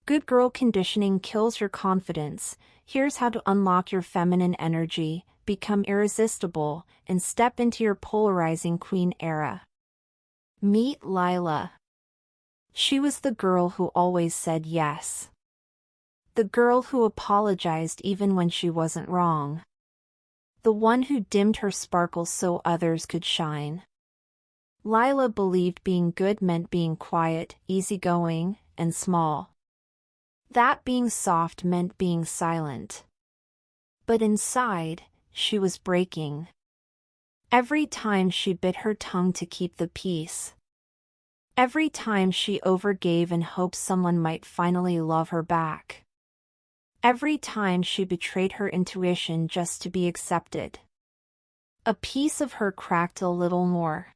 Good girl conditioning kills your confidence. Here's how to unlock your feminine energy, become irresistible, and step into your polarizing queen era. Meet Lila. She was the girl who always said yes. The girl who apologized even when she wasn't wrong. The one who dimmed her sparkle so others could shine. Lila believed being good meant being quiet, easygoing, and small. That being soft meant being silent. But inside, she was breaking. Every time she bit her tongue to keep the peace. Every time she overgave in hopes someone might finally love her back. Every time she betrayed her intuition just to be accepted. A piece of her cracked a little more.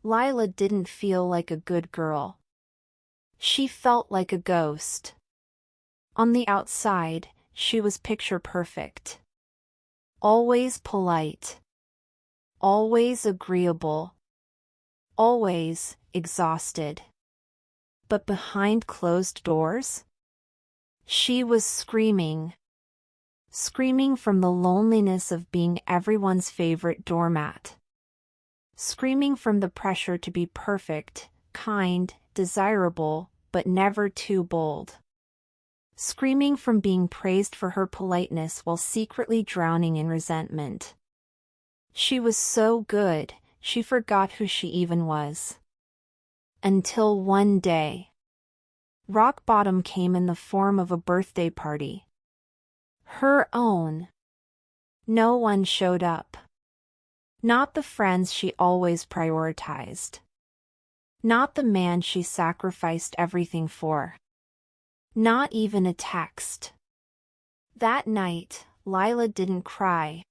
Lila didn't feel like a good girl. She felt like a ghost. On the outside, she was picture perfect. Always polite. Always agreeable. Always exhausted. But behind closed doors? She was screaming. Screaming from the loneliness of being everyone's favorite doormat. Screaming from the pressure to be perfect, kind, desirable, but never too bold. Screaming from being praised for her politeness while secretly drowning in resentment. She was so good, she forgot who she even was. Until one day. Rock bottom came in the form of a birthday party. Her own. No one showed up. Not the friends she always prioritized. Not the man she sacrificed everything for. Not even a text. That night, Lila didn't cry.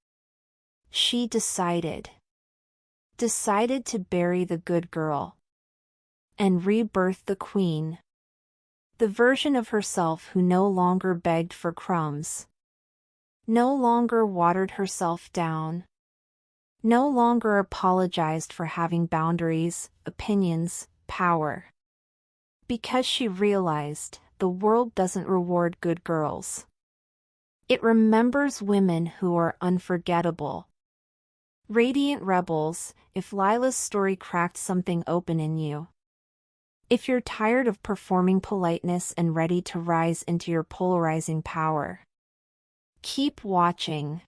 She decided. Decided to bury the good girl. And rebirth the queen. The version of herself who no longer begged for crumbs. No longer watered herself down. No longer apologized for having boundaries, opinions, power. Because she realized the world doesn't reward good girls. It remembers women who are unforgettable. Radiant rebels. If Lila's story cracked something open in you. If you're tired of performing politeness and ready to rise into your polarizing power. Keep watching.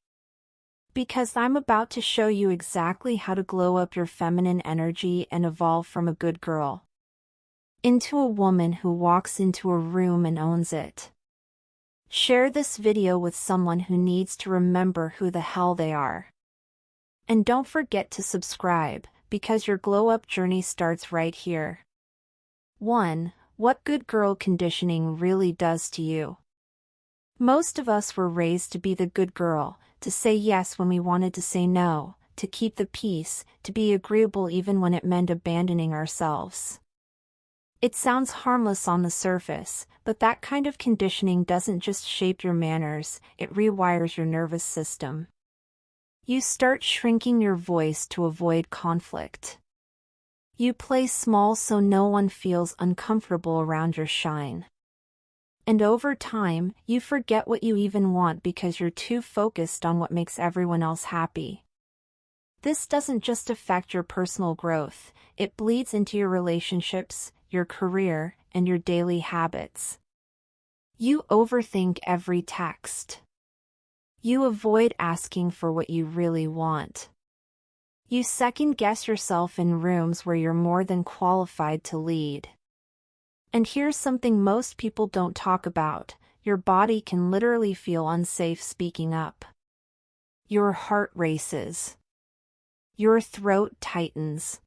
Because I'm about to show you exactly how to glow up your feminine energy and evolve from a good girl into a woman who walks into a room and owns it. Share this video with someone who needs to remember who the hell they are. And don't forget to subscribe, because your glow-up journey starts right here. 1. What good girl conditioning really does to you. Most of us were raised to be the good girl, to say yes when we wanted to say no, to keep the peace, to be agreeable even when it meant abandoning ourselves. It sounds harmless on the surface, but that kind of conditioning doesn't just shape your manners, it rewires your nervous system. You start shrinking your voice to avoid conflict. You play small so no one feels uncomfortable around your shine. And over time, you forget what you even want because you're too focused on what makes everyone else happy. This doesn't just affect your personal growth, it bleeds into your relationships, your career, and your daily habits. You overthink every text. You avoid asking for what you really want. You second-guess yourself in rooms where you're more than qualified to lead. And here's something most people don't talk about. Your body can literally feel unsafe speaking up. Your heart races. Your throat tightens.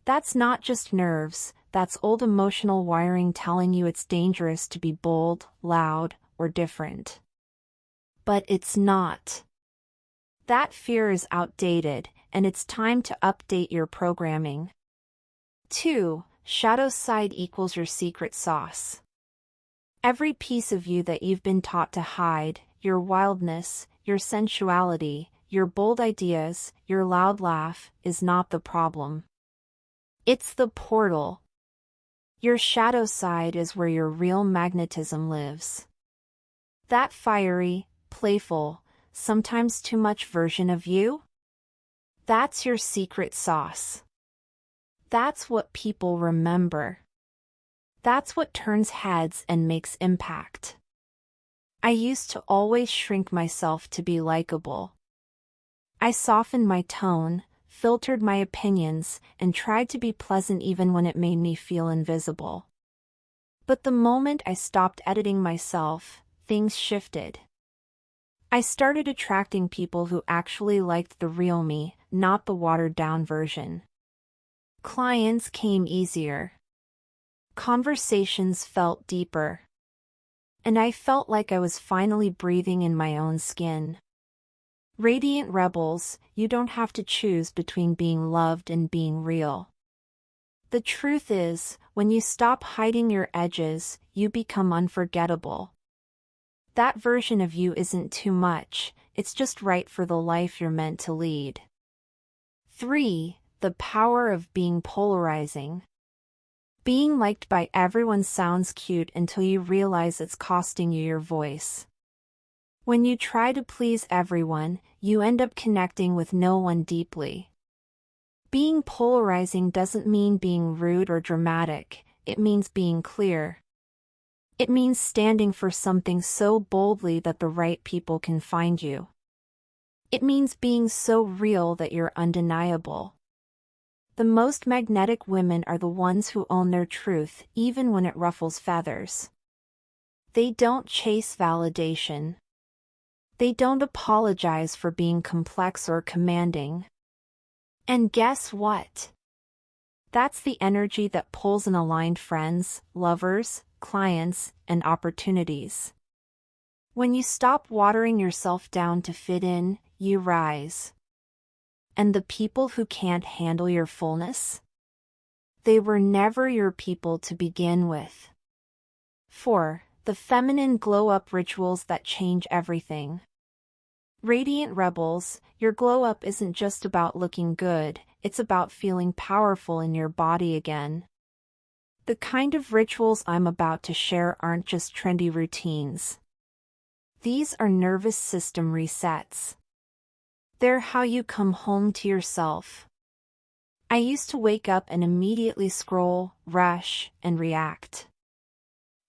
That's not just nerves, that's old emotional wiring telling you it's dangerous to be bold, loud, or different. But it's not. That fear is outdated, and it's time to update your programming. 2. Shadow side equals your secret sauce. Every piece of you that you've been taught to hide, your wildness, your sensuality, your bold ideas, your loud laugh, is not the problem. It's the portal. Your shadow side is where your real magnetism lives. That fiery, playful, sometimes too much version of you? That's your secret sauce. That's what people remember. That's what turns heads and makes impact. I used to always shrink myself to be likable. I softened my tone, filtered my opinions, and tried to be pleasant even when it made me feel invisible. But the moment I stopped editing myself, things shifted. I started attracting people who actually liked the real me, not the watered-down version. Clients came easier. Conversations felt deeper. And I felt like I was finally breathing in my own skin. Radiant rebels, you don't have to choose between being loved and being real. The truth is, when you stop hiding your edges, you become unforgettable. That version of you isn't too much, it's just right for the life you're meant to lead. 3. The power of being polarizing. Being liked by everyone sounds cute until you realize it's costing you your voice. When you try to please everyone, you end up connecting with no one deeply. Being polarizing doesn't mean being rude or dramatic, it means being clear. It means standing for something so boldly that the right people can find you. It means being so real that you're undeniable. The most magnetic women are the ones who own their truth, even when it ruffles feathers. They don't chase validation. They don't apologize for being complex or commanding. And guess what? That's the energy that pulls in aligned friends, lovers, clients, and opportunities. When you stop watering yourself down to fit in, you rise. And the people who can't handle your fullness? They were never your people to begin with. 4. The feminine glow-up rituals that change everything. Radiant rebels, your glow-up isn't just about looking good, it's about feeling powerful in your body again. The kind of rituals I'm about to share aren't just trendy routines. These are nervous system resets. They're how you come home to yourself. I used to wake up and immediately scroll, rush, and react.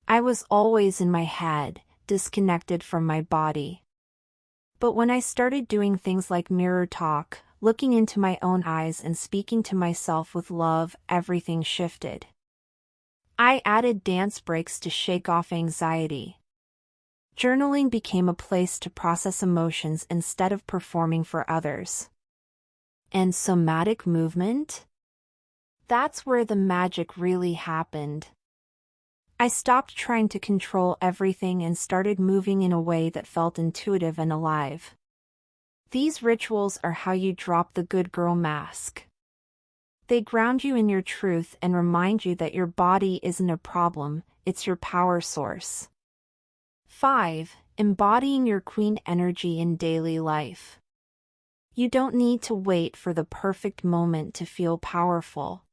I was always in my head, disconnected from my body. But when I started doing things like mirror talk, looking into my own eyes and speaking to myself with love, everything shifted. I added dance breaks to shake off anxiety. Journaling became a place to process emotions instead of performing for others. And somatic movement? That's where the magic really happened. I stopped trying to control everything and started moving in a way that felt intuitive and alive. These rituals are how you drop the good girl mask. They ground you in your truth and remind you that your body isn't a problem, it's your power source. 5. Embodying your queen energy in daily life. You don't need to wait for the perfect moment to feel powerful.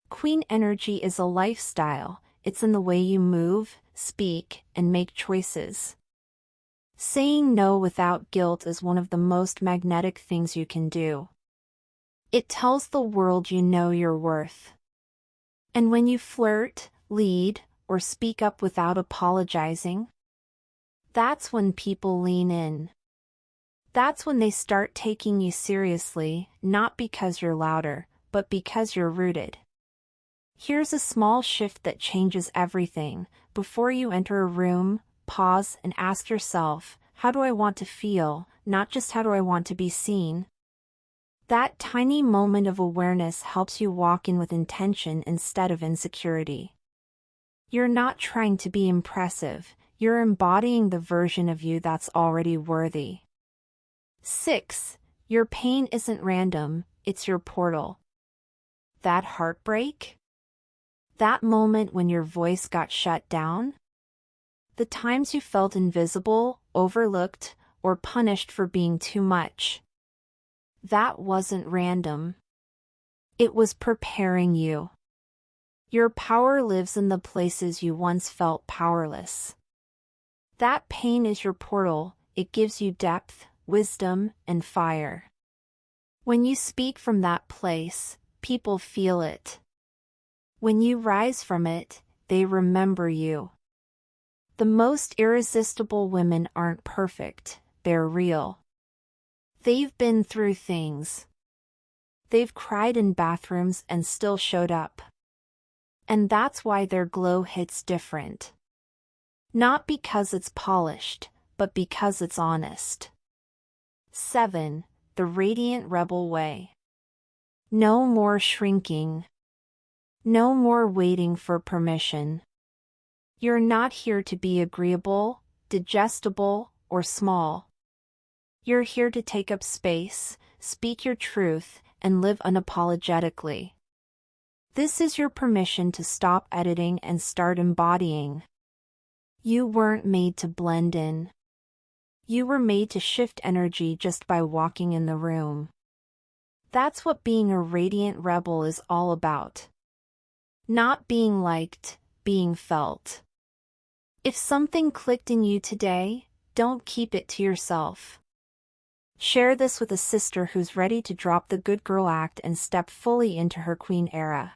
Queen energy is a lifestyle, it's in the way you move, speak, and make choices. Saying no without guilt is one of the most magnetic things you can do. It tells the world you know your worth. And when you flirt, lead, or speak up without apologizing, that's when people lean in. That's when they start taking you seriously, not because you're louder, but because you're rooted. Here's a small shift that changes everything. Before you enter a room, pause and ask yourself, how do I want to feel, not just how do I want to be seen? That tiny moment of awareness helps you walk in with intention instead of insecurity. You're not trying to be impressive, you're embodying the version of you that's already worthy. 6. Your pain isn't random, it's your portal. That heartbreak? That moment when your voice got shut down? The times you felt invisible, overlooked, or punished for being too much? That wasn't random. It was preparing you. Your power lives in the places you once felt powerless. That pain is your portal. It gives you depth, wisdom, and fire. When you speak from that place, people feel it. When you rise from it, they remember you. The most irresistible women aren't perfect, they're real. They've been through things. They've cried in bathrooms and still showed up. And that's why their glow hits different. Not because it's polished, but because it's honest. 7. The Radiant Rebel Way. No more shrinking. No more waiting for permission. You're not here to be agreeable, digestible, or small. You're here to take up space, speak your truth, and live unapologetically. This is your permission to stop editing and start embodying. You weren't made to blend in. You were made to shift energy just by walking in the room. That's what being a radiant rebel is all about. Not being liked, being felt. If something clicked in you today, don't keep it to yourself. Share this with a sister who's ready to drop the good girl act and step fully into her queen era.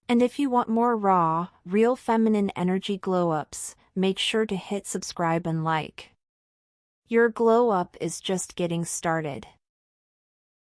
And if you want more raw, real feminine energy glow-ups, make sure to hit subscribe and like. Your glow-up is just getting started.